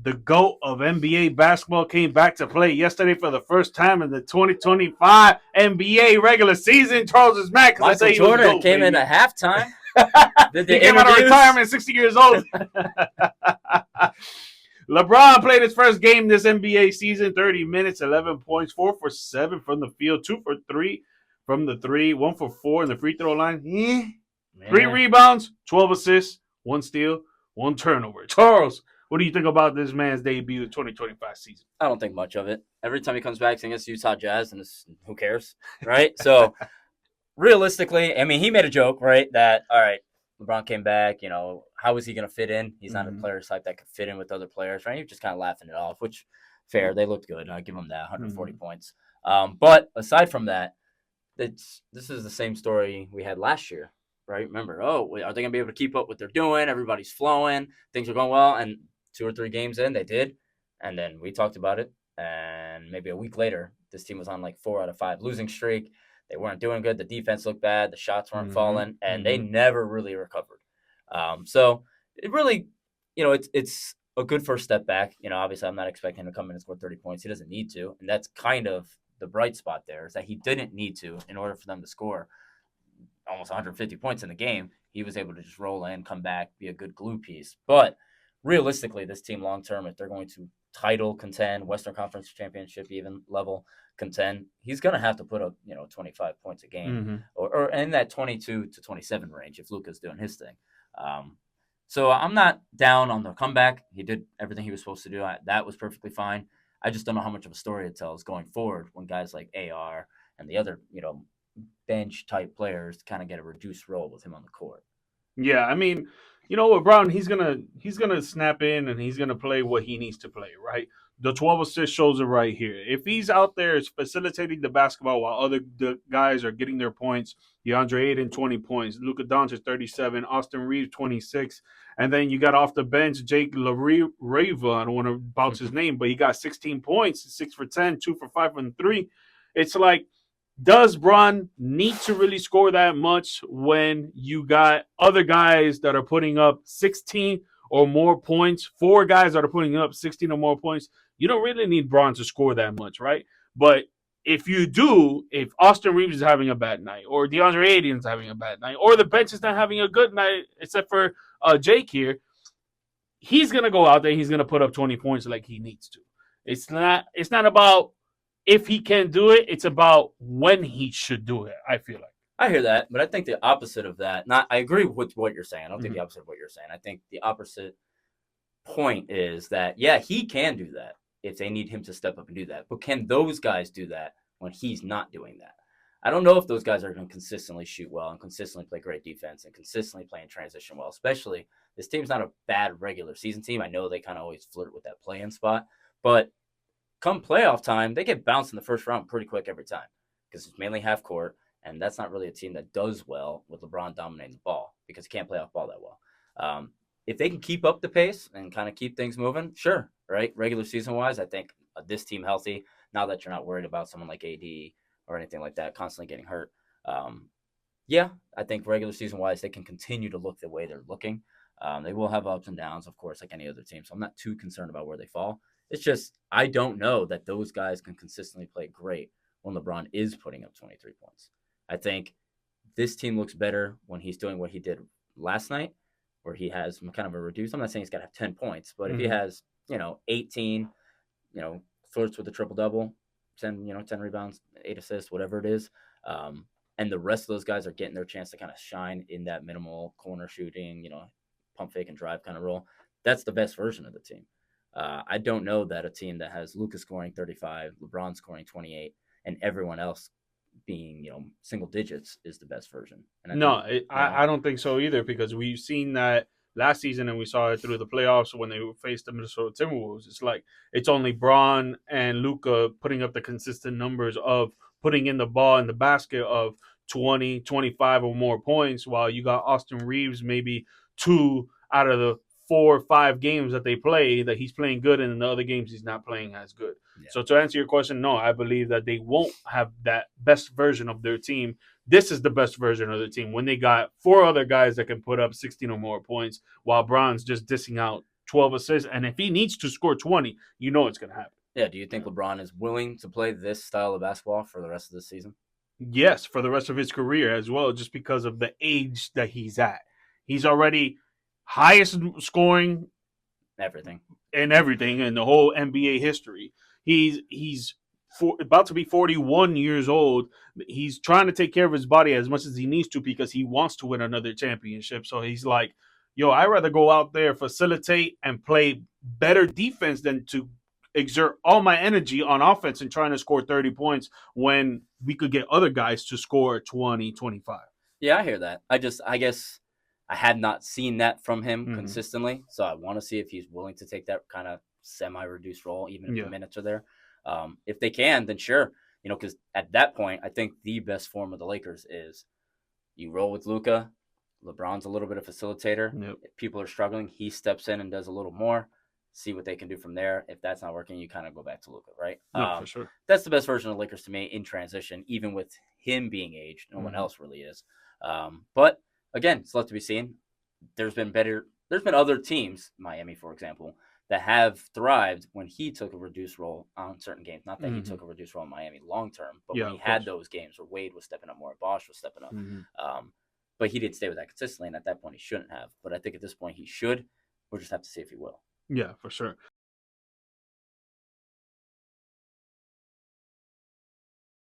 the GOAT of NBA basketball, came back to play yesterday for the first time in the 2025 NBA regular season. Charles is mad because I Michael say he was Jordan GOAT, came in baby. at halftime. Did He the came out of interviews. retirement, 60 years old. LeBron played his first game this NBA season, 30 minutes, 11 points, 4 for 7 from the field, 2 for 3 from the 3, 1 for 4 in the free throw line. 3 rebounds, 12 assists, 1 steal, 1 turnover. Charles, what do you think about this man's debut in 2025 season? I don't think much of it. Every time he comes back against Utah Jazz, and who cares, right? So realistically, I mean, he made a joke, right, that, all right, LeBron came back, how is he going to fit in? He's not a player type that could fit in with other players, right? He was just kind of laughing it off, which, fair. They looked good. I give him that, 140 points. But aside from that, this is the same story we had last year, right? Remember, are they going to be able to keep up what they're doing? Everybody's flowing. Things are going well. And 2 or 3 games in, they did. And then we talked about it. And maybe a week later, this team was on like 4 out of 5 losing streak. They weren't doing good. The defense looked bad. The shots weren't falling. And they never really recovered. So it really, it's a good first step back. Obviously, I'm not expecting him to come in and score 30 points. He doesn't need to. And that's kind of the bright spot there, is that he didn't need to in order for them to score almost 150 points in the game. He was able to just roll in, come back, be a good glue piece. But realistically, this team long-term, if they're going to title contend, Western Conference Championship even level contend, he's going to have to put up, 25 points a game or in that 22 to 27 range if Luka's doing his thing. So I'm not down on the comeback. He did everything he was supposed to do. That was perfectly fine. I just don't know how much of a story it tells going forward when guys like AR and the other, bench type players kind of get a reduced role with him on the court. Yeah, I mean, with Brown, he's gonna snap in and he's gonna play what he needs to play, right? The 12 assist shows it right here. If he's out there facilitating the basketball while other guys are getting their points, DeAndre Ayton 20 points, Luka Doncic 37, Austin Reeves 26, and then you got off the bench Jake LaRiva. I don't want to bounce his name, but he got 16 points, 6 for 10, 2 for 5 from 3. It's like, does Bron need to really score that much when you got other guys that are putting up 16 or more points, 4 guys that are putting up 16 or more points? You don't really need Bron to score that much, right? But if you do, if Austin Reeves is having a bad night, or DeAndre Ayton is having a bad night, or the bench is not having a good night, except for Jake here, he's going to go out there, he's going to put up 20 points like he needs to. It's not about if he can do it, it's about when he should do it, I feel like. I hear that, but I think the opposite of that, I agree with what you're saying. I don't think the opposite of what you're saying. I think the opposite point is that, yeah, he can do that if they need him to step up and do that. But can those guys do that when he's not doing that? I don't know if those guys are going to consistently shoot well and consistently play great defense and consistently play in transition well, especially this team's not a bad regular season team. I know they kind of always flirt with that play-in spot, but come playoff time, they get bounced in the first round pretty quick every time because it's mainly half court, and that's not really a team that does well with LeBron dominating the ball because he can't play off ball that well. If they can keep up the pace and kind of keep things moving, sure, right? Regular season-wise, I think this team healthy, now that you're not worried about someone like AD or anything like that constantly getting hurt. Yeah, I think regular season-wise, they can continue to look the way they're looking. They will have ups and downs, of course, like any other team, so I'm not too concerned about where they fall. It's just I don't know that those guys can consistently play great when LeBron is putting up 23 points. I think this team looks better when he's doing what he did last night, where he has kind of a reduced. I'm not saying he's got to have 10 points, but if he has, 18, flirts with a triple-double, 10 rebounds, 8 assists, whatever it is, and the rest of those guys are getting their chance to kind of shine in that minimal corner shooting, pump fake and drive kind of role, that's the best version of the team. I don't know that a team that has Luka scoring 35, LeBron scoring 28, and everyone else being, single digits is the best version. And I don't think so either, because we've seen that last season and we saw it through the playoffs when they faced the Minnesota Timberwolves. It's like it's only Bron and Luka putting up the consistent numbers of putting in the ball in the basket of 20, 25 or more points, while you got Austin Reeves maybe 2 out of the 4 or 5 games that they play that he's playing good, and in the other games he's not playing as good. Yeah. So to answer your question, no, I believe that they won't have that best version of their team. This is the best version of the team when they got 4 other guys that can put up 16 or more points while Bron's just dissing out 12 assists. And if he needs to score 20, you know it's going to happen. Yeah. Do you think LeBron is willing to play this style of basketball for the rest of the season? Yes, for the rest of his career as well, just because of the age that he's at. He's already highest scoring Everything. in everything in the whole NBA history. He's about to be 41 years old. He's trying to take care of his body as much as he needs to because he wants to win another championship. So he's like, yo, I'd rather go out there, facilitate, and play better defense than to exert all my energy on offense and trying to score 30 points when we could get other guys to score 20, 25. Yeah, I hear that. I guess I had not seen that from him Mhm. consistently, so I want to see if he's willing to take that kind of semi-reduced role, even if Yeah. the minutes are there. If they can, then sure. Because at that point, I think the best form of the Lakers is you roll with Luka. LeBron's a little bit of facilitator. Yep. If people are struggling, he steps in and does a little more. See what they can do from there. If that's not working, you kind of go back to Luka, right? No, for sure. That's the best version of the Lakers to me in transition, even with him being aged. No one Mhm. else really is. But again, it's left to be seen. There's been other teams, Miami, for example, that have thrived when he took a reduced role on certain games. Not that he Mhm. took a reduced role in Miami long term, but Yeah, when he of had course. those games where Wade was stepping up more, Bosch was stepping up. Mhm. But he didn't stay with that consistently, and at that point he shouldn't have. But I think at this point he should. We'll just have to see if he will. Yeah, for sure.